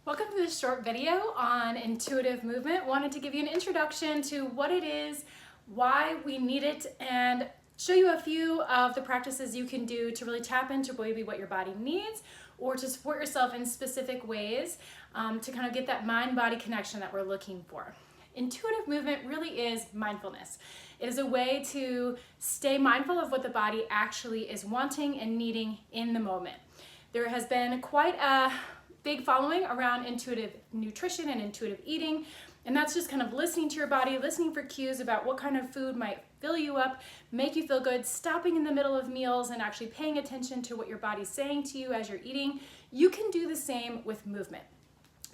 Welcome to this short video on intuitive movement. Wanted to give you an introduction to what it is, why we need it, and show you a few of the practices you can do to really tap into maybe what your body needs or to support yourself in specific ways to kind of get that mind-body connection that we're looking for. Intuitive movement really is mindfulness. It is a way to stay mindful of what the body actually is wanting and needing in the moment. There has been quite a big following around intuitive nutrition and intuitive eating, and that's just kind of listening to your body, listening for cues about what kind of food might fill you up, make you feel good, stopping in the middle of meals and actually paying attention to what your body's saying to you as you're eating. You can do the same with movement.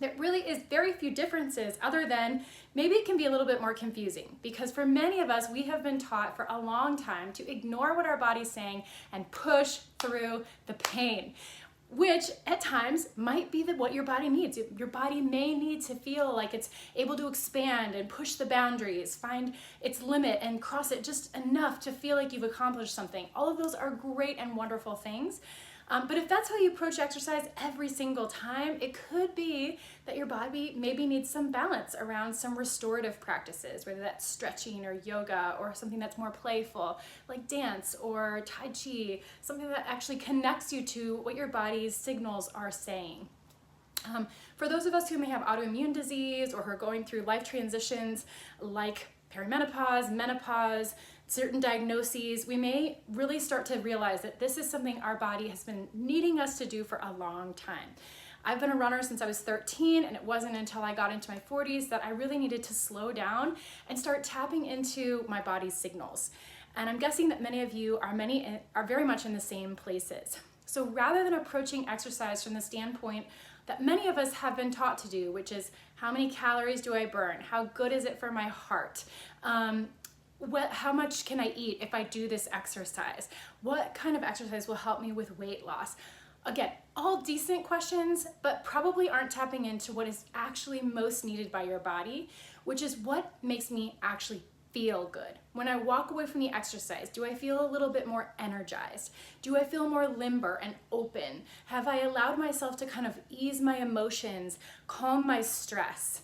There really is very few differences other than maybe it can be a little bit more confusing, because for many of us, we have been taught for a long time to ignore what our body's saying and push through the pain, which at times might be what your body needs. Your body may need to feel like it's able to expand and push the boundaries, find its limit and cross it just enough to feel like you've accomplished something. All of those are great and wonderful things. But if that's how you approach exercise every single time, it could be that your body maybe needs some balance around some restorative practices, whether that's stretching or yoga or something that's more playful, like dance or Tai Chi, something that actually connects you to what your body's signals are saying. For those of us who may have autoimmune disease or who are going through life transitions like perimenopause, menopause, certain diagnoses, we may really start to realize that this is something our body has been needing us to do for a long time. I've been a runner since I was 13, and it wasn't until I got into my 40s that I really needed to slow down and start tapping into my body's signals. And I'm guessing that many of you are very much in the same places. So rather than approaching exercise from the standpoint that many of us have been taught to do, which is how many calories do I burn? How good is it for my heart? How much can I eat if I do this exercise? What kind of exercise will help me with weight loss? Again, all decent questions, but probably aren't tapping into what is actually most needed by your body, which is what makes me actually feel good. When I walk away from the exercise, do I feel a little bit more energized? Do I feel more limber and open? Have I allowed myself to kind of ease my emotions, calm my stress?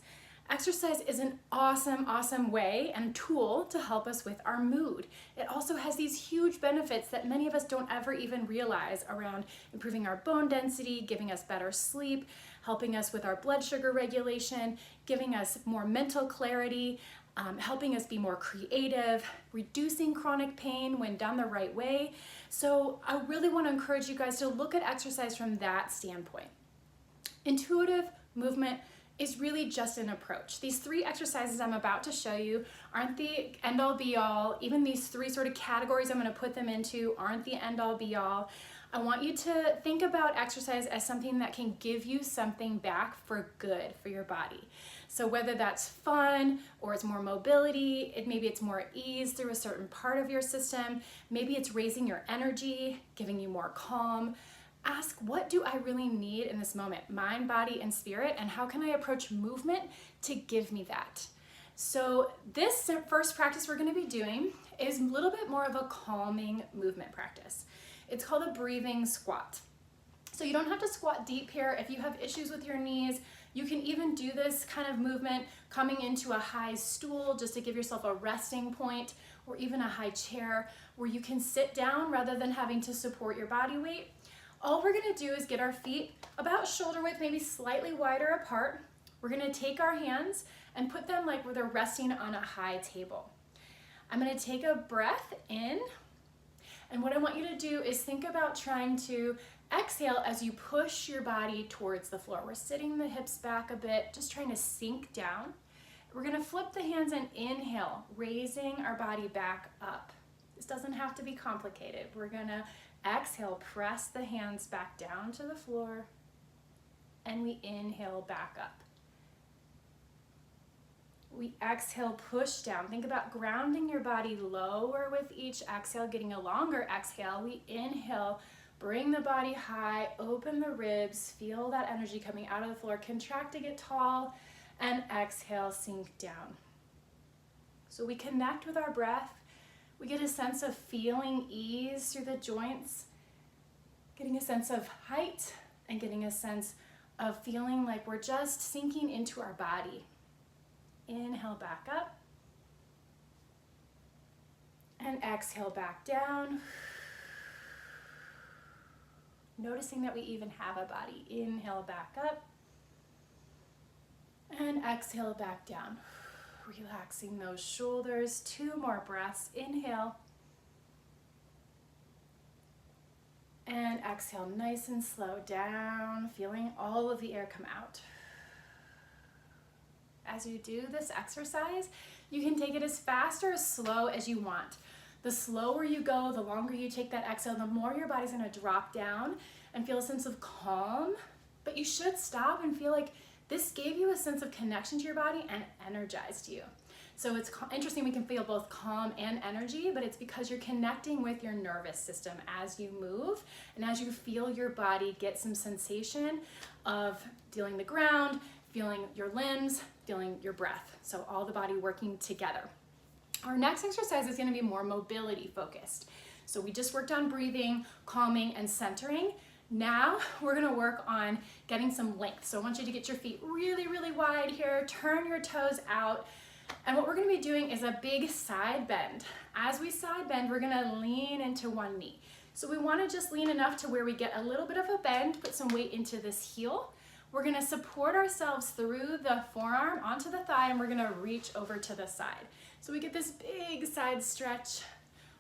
Exercise is an awesome way and tool to help us with our mood. It also has these huge benefits that many of us don't ever even realize around improving our bone density, giving us better sleep, helping us with our blood sugar regulation, giving us more mental clarity, helping us be more creative, reducing chronic pain when done the right way. So I really want to encourage you guys to look at exercise from that standpoint. Intuitive movement is really just an approach. These 3 exercises I'm about to show you aren't the end-all be-all. Even these 3 sort of categories I'm going to put them into aren't the end-all be-all. I want you to think about exercise as something that can give you something back for good for your body. So whether that's fun or it's more mobility, maybe it's more ease through a certain part of your system, maybe it's raising your energy, giving you more calm. Ask, what do I really need in this moment? Mind, body, and spirit, and how can I approach movement to give me that? So this first practice we're going to be doing is a little bit more of a calming movement practice. It's called a breathing squat. So you don't have to squat deep here. If you have issues with your knees, you can even do this kind of movement coming into a high stool just to give yourself a resting point, or even a high chair where you can sit down rather than having to support your body weight. All we're gonna do is get our feet about shoulder width, maybe slightly wider apart. We're gonna take our hands and put them like where they're resting on a high table. I'm gonna take a breath in, and what I want you to do is think about trying to exhale as you push your body towards the floor. We're sitting the hips back a bit, just trying to sink down. We're gonna flip the hands and inhale, raising our body back up. This doesn't have to be complicated. We're gonna exhale, press the hands back down to the floor, and we inhale back up. We exhale, push down. Think about grounding your body lower with each exhale, getting a longer exhale. We inhale, bring the body high, open the ribs, feel that energy coming out of the floor, contract to get tall, and exhale, sink down. So we connect with our breath. We get a sense of feeling ease through the joints, getting a sense of height, and getting a sense of feeling like we're just sinking into our body. Inhale back up. And exhale back down. Noticing that we even have a body. Inhale back up. And exhale back down. Relaxing those shoulders. 2 more breaths. Inhale. And exhale nice and slow down, feeling all of the air come out. As you do this exercise, you can take it as fast or as slow as you want. The slower you go, the longer you take that exhale, the more your body's gonna drop down and feel a sense of calm. But you should stop and feel like this gave you a sense of connection to your body and energized you. So it's interesting, we can feel both calm and energy, but it's because you're connecting with your nervous system as you move and as you feel your body get some sensation of feeling the ground, feeling your limbs, feeling your breath. So all the body working together. Our next exercise is going to be more mobility focused. So we just worked on breathing, calming, and centering. Now we're going to work on getting some length. So I want you to get your feet really, really wide here, turn your toes out. And what we're going to be doing is a big side bend. As we side bend, we're going to lean into one knee. So we want to just lean enough to where we get a little bit of a bend, put some weight into this heel. We're going to support ourselves through the forearm onto the thigh, and we're going to reach over to the side. So we get this big side stretch.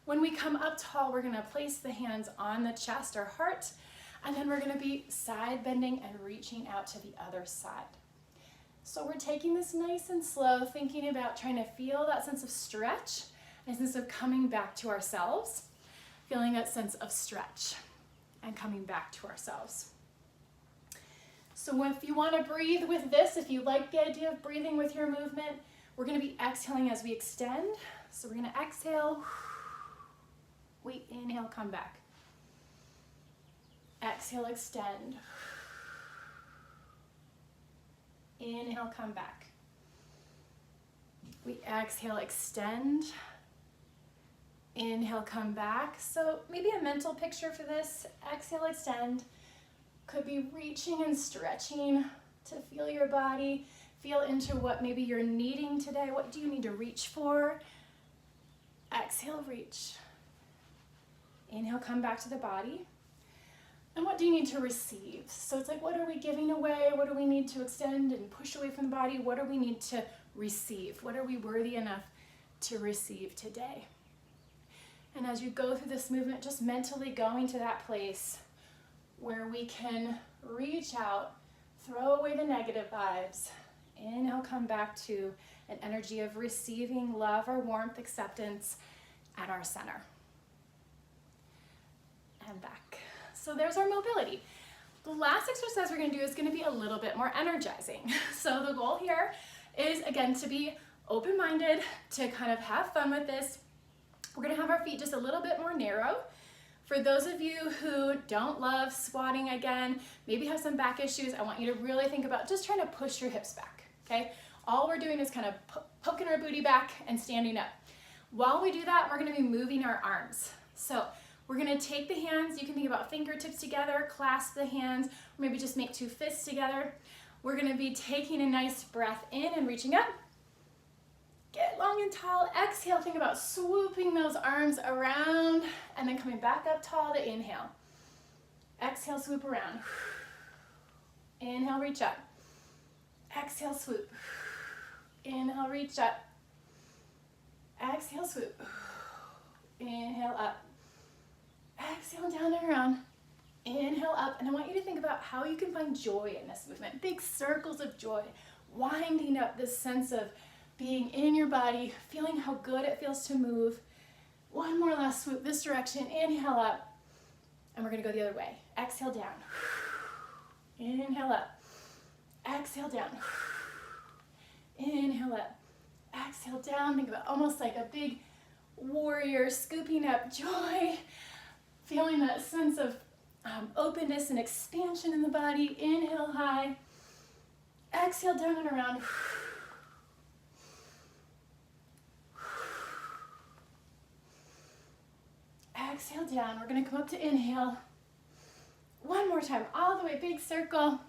When we come up tall, we're going to place the hands on the chest or heart, and then we're going to be side bending and reaching out to the other side. So we're taking this nice and slow, thinking about trying to feel that sense of stretch, and a sense of coming back to ourselves, feeling that sense of stretch and coming back to ourselves. So if you want to breathe with this, if you like the idea of breathing with your movement, we're going to be exhaling as we extend. So we're going to exhale, we inhale, come back. Exhale, extend. Inhale, come back. We exhale, extend. Inhale, come back. So maybe a mental picture for this. Exhale, extend. Could be reaching and stretching to feel your body. Feel into what maybe you're needing today. What do you need to reach for? Exhale, reach. Inhale, come back to the body. And what do you need to receive? So it's like, what are we giving away? What do we need to extend and push away from the body? What do we need to receive? What are we worthy enough to receive today? And as you go through this movement, just mentally going to that place where we can reach out, throw away the negative vibes. Inhale, come back to an energy of receiving love or warmth, acceptance at our center. And back. So there's our mobility. The last exercise we're going to do is going to be a little bit more energizing. So the goal here is, again, to be open-minded, to kind of have fun with this. We're going to have our feet just a little bit more narrow. For those of you who don't love squatting again, maybe have some back issues, I want you to really think about just trying to push your hips back, okay? All we're doing is kind of poking our booty back and standing up. While we do that, we're going to be moving our arms. So we're going to take the hands, you can think about fingertips together, clasp the hands, or maybe just make 2 fists together. We're going to be taking a nice breath in and reaching up. Get long and tall. Exhale, think about swooping those arms around and then coming back up tall to inhale. Exhale, swoop around. Inhale, reach up. Exhale, swoop. Inhale, reach up. Exhale, swoop. Inhale, up. Exhale, down and around. Inhale, up. And I want you to think about how you can find joy in this movement. Big circles of joy, winding up this sense of being in your body, feeling how good it feels to move. One more last swoop this direction. Inhale up. And we're going to go the other way. Exhale down. Inhale up. Exhale down. Inhale up. Exhale down. Think about almost like a big warrior scooping up joy. Feeling that sense of openness and expansion in the body. Inhale high. Exhale down and around. Exhale down. We're going to come up to inhale. One more time, all the way, big circle.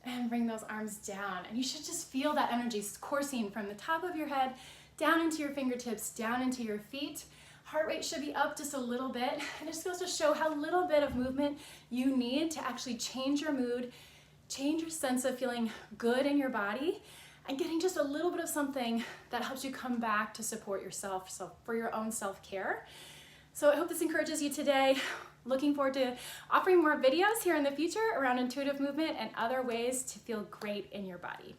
And bring those arms down. And you should just feel that energy coursing from the top of your head down into your fingertips, down into your feet. Heart rate should be up just a little bit. And it just goes to show how little bit of movement you need to actually change your mood, change your sense of feeling good in your body, and getting just a little bit of something that helps you come back to support yourself, so for your own self-care. So I hope this encourages you today. Looking forward to offering more videos here in the future around intuitive movement and other ways to feel great in your body.